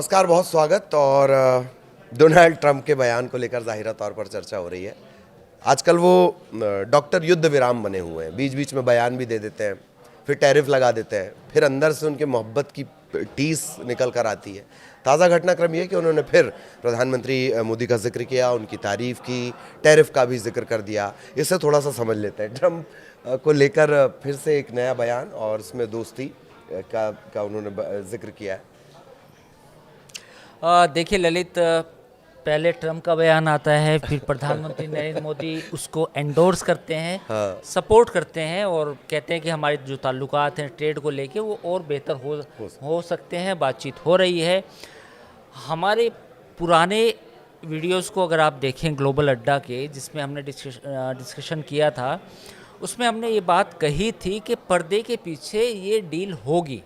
नमस्कार, बहुत स्वागत। और डोनाल्ड ट्रंप के बयान को लेकर ज़ाहिरा तौर पर चर्चा हो रही है। आजकल वो डॉक्टर युद्ध विराम बने हुए हैं, बीच बीच में बयान भी दे देते हैं, फिर टैरिफ लगा देते हैं, फिर अंदर से उनके मोहब्बत की टीस निकल कर आती है। ताज़ा घटनाक्रम ये कि उन्होंने फिर प्रधानमंत्री मोदी का जिक्र किया, उनकी तारीफ़ की, टैरिफ का भी जिक्र कर दिया। इससे थोड़ा सा समझ लेते हैं ट्रंप को लेकर फिर से एक नया बयान और इसमें दोस्ती का उन्होंने जिक्र किया है। देखिए ललित, पहले ट्रम्प का बयान आता है, फिर प्रधानमंत्री नरेंद्र मोदी उसको एंडोर्स करते हैं, सपोर्ट करते हैं और कहते हैं कि हमारे जो ताल्लुकात हैं ट्रेड को लेके वो और बेहतर हो सकते हैं। बातचीत हो रही है। हमारे पुराने वीडियोस को अगर आप देखें ग्लोबल अड्डा के, जिसमें हमने डिस्कशन किया था, उसमें हमने ये बात कही थी कि पर्दे के पीछे ये डील होगी।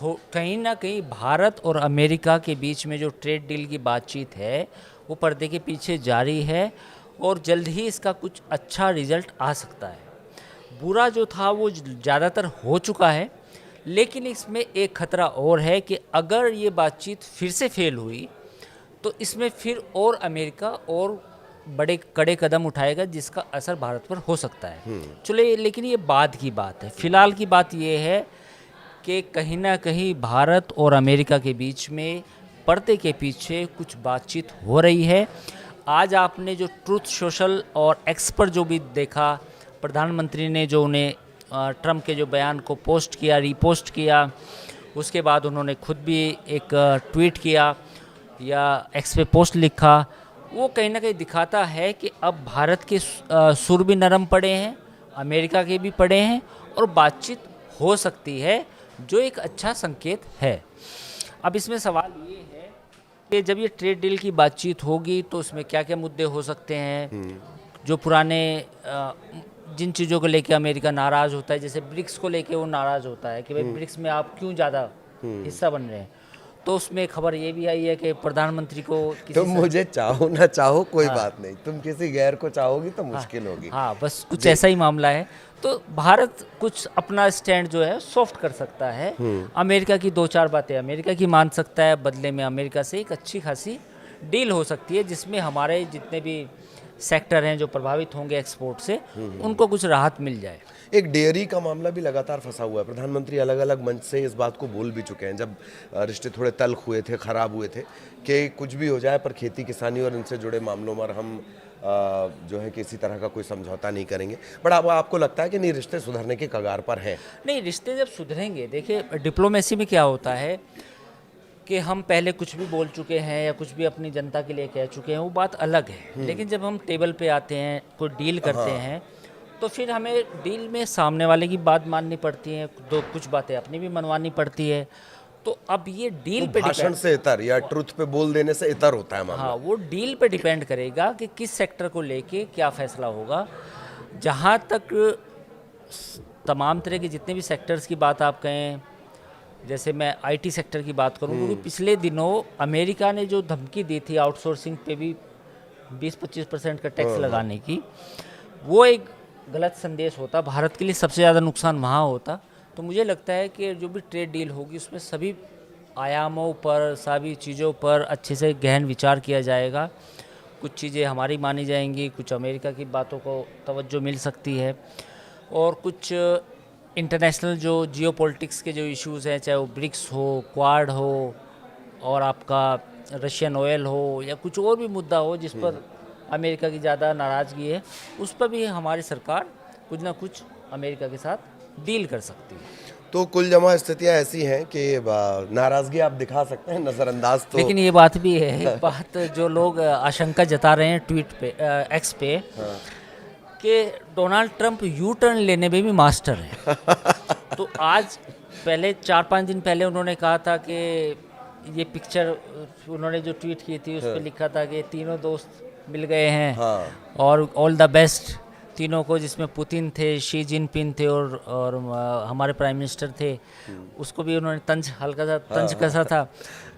कहीं ना कहीं भारत और अमेरिका के बीच में जो ट्रेड डील की बातचीत है वो पर्दे के पीछे जारी है और जल्द ही इसका कुछ अच्छा रिजल्ट आ सकता है। बुरा जो था वो ज़्यादातर हो चुका है, लेकिन इसमें एक ख़तरा और है कि अगर ये बातचीत फिर से फेल हुई तो इसमें फिर और अमेरिका और बड़े कड़े कदम उठाएगा, जिसका असर भारत पर हो सकता है। चलो, लेकिन ये बाद की बात है। फ़िलहाल की बात ये है कि कहीं ना कहीं भारत और अमेरिका के बीच में पर्दे के पीछे कुछ बातचीत हो रही है। आज आपने जो ट्रूथ सोशल और एक्स पर जो भी देखा, प्रधानमंत्री ने जो उन्हें ट्रंप के जो बयान को पोस्ट किया, रीपोस्ट किया, उसके बाद उन्होंने खुद भी एक ट्वीट किया या एक्स पे पोस्ट लिखा, वो कहीं ना कहीं दिखाता है कि अब भारत के सुर भी नरम पड़े हैं, अमेरिका के भी पड़े हैं और बातचीत हो सकती है, जो एक अच्छा संकेत है। अब इसमें सवाल ये है कि जब ये ट्रेड डील की बातचीत होगी तो उसमें क्या क्या मुद्दे हो सकते हैं। जो पुराने जिन चीज़ों को लेके अमेरिका नाराज़ होता है, जैसे ब्रिक्स को लेके वो नाराज़ होता है कि भाई ब्रिक्स में आप क्यों ज़्यादा हिस्सा बन रहे हैं, तो उसमें खबर ये भी आई है कि प्रधानमंत्री को तुम मुझे चाहो ना चाहो कोई बात नहीं, तुम किसी गैर को चाहोगी तो मुश्किल होगी। हाँ, बस कुछ ऐसा ही मामला है। तो भारत कुछ अपना स्टैंड जो है सॉफ्ट कर सकता है। अमेरिका की दो चार बातें अमेरिका की मान सकता है, बदले में अमेरिका से एक अच्छी खासी डील हो सकती है, जिसमें हमारे जितने भी सेक्टर हैं जो प्रभावित होंगे एक्सपोर्ट से, उनको कुछ राहत मिल जाए। एक डेयरी का मामला भी लगातार फंसा हुआ है। प्रधानमंत्री अलग अलग मंच से इस बात को बोल भी चुके हैं, जब रिश्ते थोड़े तल्ख हुए थे, ख़राब हुए थे, कि कुछ भी हो जाए पर खेती किसानी और इनसे जुड़े मामलों में हम जो है किसी तरह का कोई समझौता नहीं करेंगे। बट अब आपको लगता है कि नहीं, रिश्ते सुधरने के कगार पर हैं? नहीं, रिश्ते जब सुधरेंगे, देखिए डिप्लोमेसी में क्या होता है कि हम पहले कुछ भी बोल चुके हैं या कुछ भी अपनी जनता के लिए कह चुके हैं, वो बात अलग है। लेकिन जब हम टेबल पे आते हैं, कोई डील करते हैं, तो फिर हमें डील में सामने वाले की बात माननी पड़ती है, कुछ बातें अपनी भी मनवानी पड़ती है। तो अब ये डील पे भाषण से इतर या ट्रुथ पे बोल देने से इतर होता है मामला। हाँ, वो डील पे डिपेंड करेगा कि किस सेक्टर को लेके क्या फैसला होगा। जहाँ तक तमाम तरह के जितने भी सेक्टर्स की बात आप कहें, जैसे मैं आईटी सेक्टर की बात करूं, क्योंकि पिछले दिनों अमेरिका ने जो धमकी दी थी आउटसोर्सिंग पे भी 20-25% का टैक्स लगाने की, वो एक गलत संदेश होता, भारत के लिए सबसे ज़्यादा नुकसान वहाँ होता। तो मुझे लगता है कि जो भी ट्रेड डील होगी उसमें सभी आयामों पर, सभी चीज़ों पर अच्छे से गहन विचार किया जाएगा। कुछ चीज़ें हमारी मानी जाएंगी, कुछ अमेरिका की बातों को तवज्जो मिल सकती है, और कुछ इंटरनेशनल जो जियोपॉलिटिक्स के जो इश्यूज़ हैं, चाहे वो ब्रिक्स हो, क्वाड हो, और आपका रशियन ऑयल हो, या कुछ और भी मुद्दा हो जिस पर अमेरिका की ज़्यादा नाराज़गी है, उस पर भी हमारी सरकार कुछ ना कुछ अमेरिका के साथ डील कर सकती है। तो कुल जमा स्थितियां ऐसी हैं कि नाराज़गी आप दिखा सकते हैं, नज़रअंदाज तो। लेकिन ये बात भी है, एक बात जो लोग आशंका जता रहे हैं ट्वीट पे, एक्स पे, कि डोनाल्ड ट्रंप यू टर्न लेने में भी मास्टर है। तो आज पहले 4-5 दिन पहले उन्होंने कहा था कि ये पिक्चर, उन्होंने जो ट्वीट की थी उस पर लिखा था कि तीनों दोस्त मिल गए हैं और ऑल द बेस्ट तीनों को, जिसमें पुतिन थे, शी जिनपिंग थे और हमारे प्राइम मिनिस्टर थे। उसको भी उन्होंने हल्का सा तंज कसा था।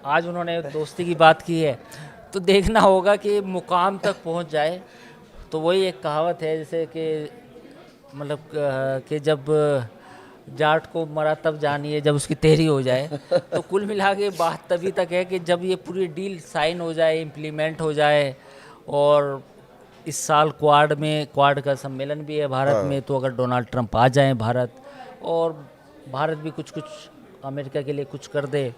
आज उन्होंने दोस्ती की बात की है, तो देखना होगा कि मुकाम तक पहुंच जाए। तो वही एक कहावत है, जैसे कि मतलब कि जब जाट को मरा तब जानिए जब उसकी तेरी हो जाए। तो कुल मिला के बात तभी तक है कि जब ये पूरी डील साइन हो जाए, इम्प्लीमेंट हो जाए, और इस साल क्वाड का सम्मेलन भी है भारत में, तो अगर डोनाल्ड ट्रंप आ जाएं भारत, और भारत भी कुछ अमेरिका के लिए कुछ कर दे,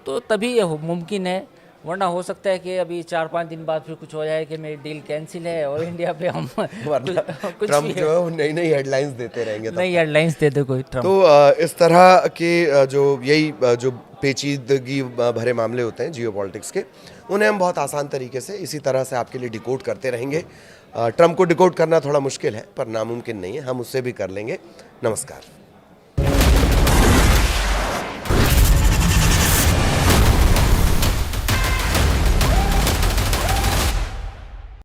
तो तभी ये मुमकिन है। वरना हो सकता है कि अभी 4-5 दिन बाद फिर कुछ हो जाए कि मेरी डील कैंसिल है और इंडिया पे हम कुछ ट्रम्प भी जो है वो नई नई हेडलाइंस देते रहेंगे। नई हेडलाइंस दे दे कोई ट्रम्प। तो इस तरह के जो पेचीदगी भरे मामले होते हैं जियो पॉलिटिक्स के, उन्हें हम बहुत आसान तरीके से इसी तरह से आपके लिए डिकोड करते रहेंगे। ट्रम्प को डिकोड करना थोड़ा मुश्किल है पर नामुमकिन नहीं है, हम उससे भी कर लेंगे। नमस्कार।